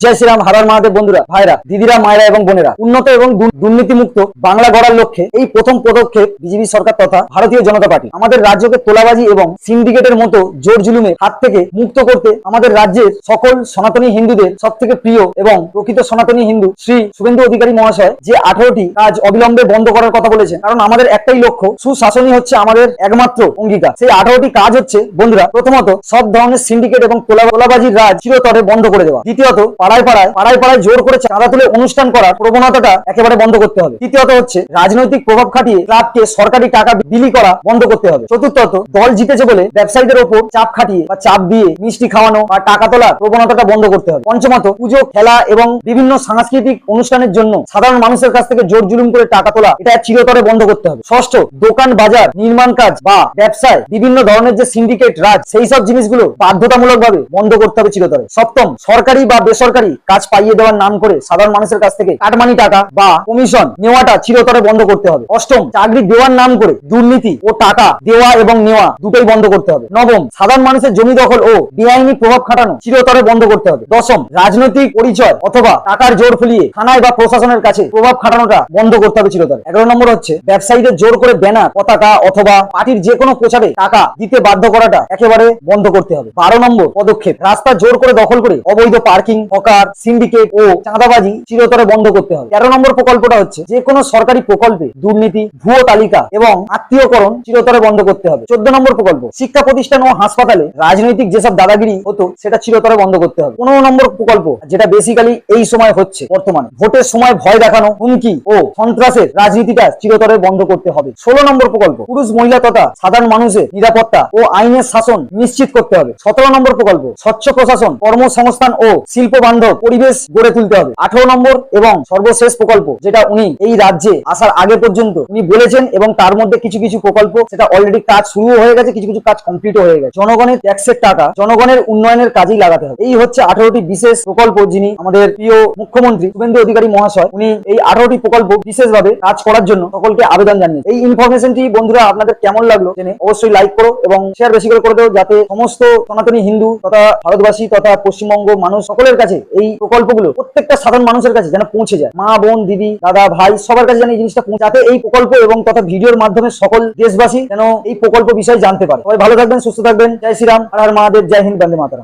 জয় শ্রীরাম। হারার মহাদেব। বন্ধুরা, ভাইরা, দিদিরা, মায়েরা এবং বোনেরা, উন্নত এবং দুর্নীতিমুক্ত বাংলা গড়ার লক্ষ্যে এই প্রথম পদক্ষেপ বিজেপি সরকার তথা ভারতীয় জনতা পার্টি আমাদের রাজ্যকে তোলাবাজি এবং সিন্ডিকেটের মতো জোর জুলুমের হাত থেকে মুক্ত করতে আমাদের রাজ্যের সকল সনাতনী হিন্দুদের সব থেকে প্রিয় এবং প্রকৃত সনাতনী হিন্দু শ্রী শুভেন্দু অধিকারী মহাশয় যে 18টি কাজ অবিলম্বে বন্ধ করার কথা বলেছেন। কারণ আমাদের একটাই লক্ষ্য, সুশাসনই হচ্ছে আমাদের একমাত্র অঙ্গীকার। সেই 18টি কাজ হচ্ছে বন্ধুরা, প্রথমত সব ধরনের সিন্ডিকেট এবং তোলাবাজির রাজ চিরতরে বন্ধ করে দেওয়া। দ্বিতীয়ত পাড়ায় পাড়ায় জোর করে চাঁদা তুলে অনুষ্ঠান করার প্রবণতাটা একেবারে বন্ধ করতে হবে। তৃতীয়ত হচ্ছে রাজনৈতিক প্রভাব খাটিয়ে ক্লাবকে সরকারি টাকা বিলি করা বন্ধ করতে হবে। চতুর্থত দল জিতেছে বলে ব্যবসায়ীদের ওপর চাপ খাটিয়ে বা চাপ দিয়ে মিষ্টি খাওয়ানো বা টাকা তোলার প্রবণতাটা বন্ধ করতে হবে। পঞ্চমত পুজো, খেলা এবং বিভিন্ন সাংস্কৃতিক অনুষ্ঠানের জন্য সাধারণ মানুষের কাছ থেকে জোর জুলুম করে টাকা তোলা, এটা চিরতরে বন্ধ করতে হবে। ষষ্ঠ, দোকান, বাজার, নির্মাণ কাজ বা ব্যবসায় বিভিন্ন ধরনের যে সিন্ডিকেট রাজ, সেই সব জিনিসগুলো বাধ্যতামূলক ভাবে বন্ধ করতে হবে চিরতরে। সপ্তম, সরকারি বা বেসরকারি কাজ পাইয়ে দেওয়ার নাম করে সাধারণ মানুষের কাছ থেকে কাটমানি টাকা বা কমিশন নেওয়াটা চিরতরে বন্ধ করতে হবে। অষ্টম, চাকরি দেওয়ার নাম করে দুর্নীতি ও টাকা দেওয়া এবং নেওয়া দুটোই বন্ধ করতে হবে। নবম, সাধারণ মানুষের জমি দখল ও বেআইনি প্রভাব খাটানো চিরতরে বন্ধ করতে হবে। দশম, রাজনৈতিক পরিচয় অথবা টাকার জোর ফুলিয়ে থানায় বা প্রশাসনের কাছে প্রভাব খাটানোটা বন্ধ করতে হবে চিরতরে। 11 নম্বর হচ্ছে ব্যবসায়ীদের জোর করে ব্যানার, পতাকা অথবা পার্টির যে কোনো প্রচারে টাকা দিতে বাধ্য করাটা একেবারে বন্ধ করতে হবে। 12 নম্বর পদক্ষেপ, রাস্তা জোর করে দখল করে অবৈধ পার্কিং, হকার, সিন্ডিকেট ও চাঁদাবাজি চিরতরে বন্ধ করতে হবে। 13 নম্বর প্রকল্পটা হচ্ছে যে কোনো সরকারি প্রকল্পে দুর্নীতি, ভুয়ো তালিকা এবং আত্মীয়করণ চিরতরে বন্ধ করতে হবে। 14 নম্বর প্রকল্প, শিক্ষা প্রতিষ্ঠান ও হাসপাতালে রাজনৈতিক যেসব দাদাগিরি হতো সেটা চিরতরে বন্ধ করতে হবে। 15 নম্বর প্রকল্প, যেটা বেসিক্যালি এই সময় হচ্ছে বর্তমানে, ভোটের সময় ভয় দেখানো, হুমকি ও সন্ত্রাসের রাজনীতিটা চিরতরে বন্ধ করতে হবে। 16 নম্বর প্রকল্প, পুরুষ, মহিলা তথা সাধারণ মানুষের নিরাপত্তা ও আইনের শাসন নিশ্চিত করতে হবে। 17 নম্বর প্রকল্প, স্বচ্ছ প্রশাসন, কর্মসংস্থান ও শিল্প বান্ধব পরিবেশ গড়ে তুলতে হবে। 18 নম্বর এবং সর্বশেষ প্রকল্প, যেটা উনি এই রাজ্যে আসার আগে পর্যন্ত উনি বলেছেন এবং তার মধ্যে কিছু কিছু প্রকল্প সেটা অলরেডি কাজ শুরু হয়ে গেছে, কিছু কিছু কাজ কমপ্লিট হয়ে গেছে। জনগণের ট্যাক্সের টাকা জনগণের উন্নয়নের কাজেই লাগাতে হবে। এই হচ্ছে 18টি বিশেষ প্রকল্প, যিনি আমাদের প্রিয় মুখ্যমন্ত্রী শুভেন্দু অধিকারী মহাশয়, উনি এই 18টি প্রকল্প বিশেষভাবে কাজ করার জন্য সকলকে আবেদন জানিয়েছে। এই ইনফরমেশনটি বন্ধুরা আপনাদের কেমন লাগলো জেনে অবশ্যই লাইক করো এবং শেয়ার বেশি করে দেও, যাতে সমস্ত সনাতনী হিন্দু তথা ভারতবাসী তথা পশ্চিমবঙ্গ মানুষ সকলের কাছে এই প্রকল্পগুলো প্রত্যেকটা সাধারণ মানুষের কাছে যেন পৌঁছে যায়। মা, বোন, দিদি, দাদা, ভাই সবার কাছে যেন এই জিনিসটা যাতে এই প্রকল্প এবং তথা ভিডিওর মাধ্যমে সকল দেশবাসী যেন এই প্রকল্প বিষয়ে জানতে পারে। সবাই ভালো থাকবেন, সুস্থ থাকবেন। জয় শ্রীরাম। হর হর মহাদেব। জয় হিন্দ। বন্দে মাতরম।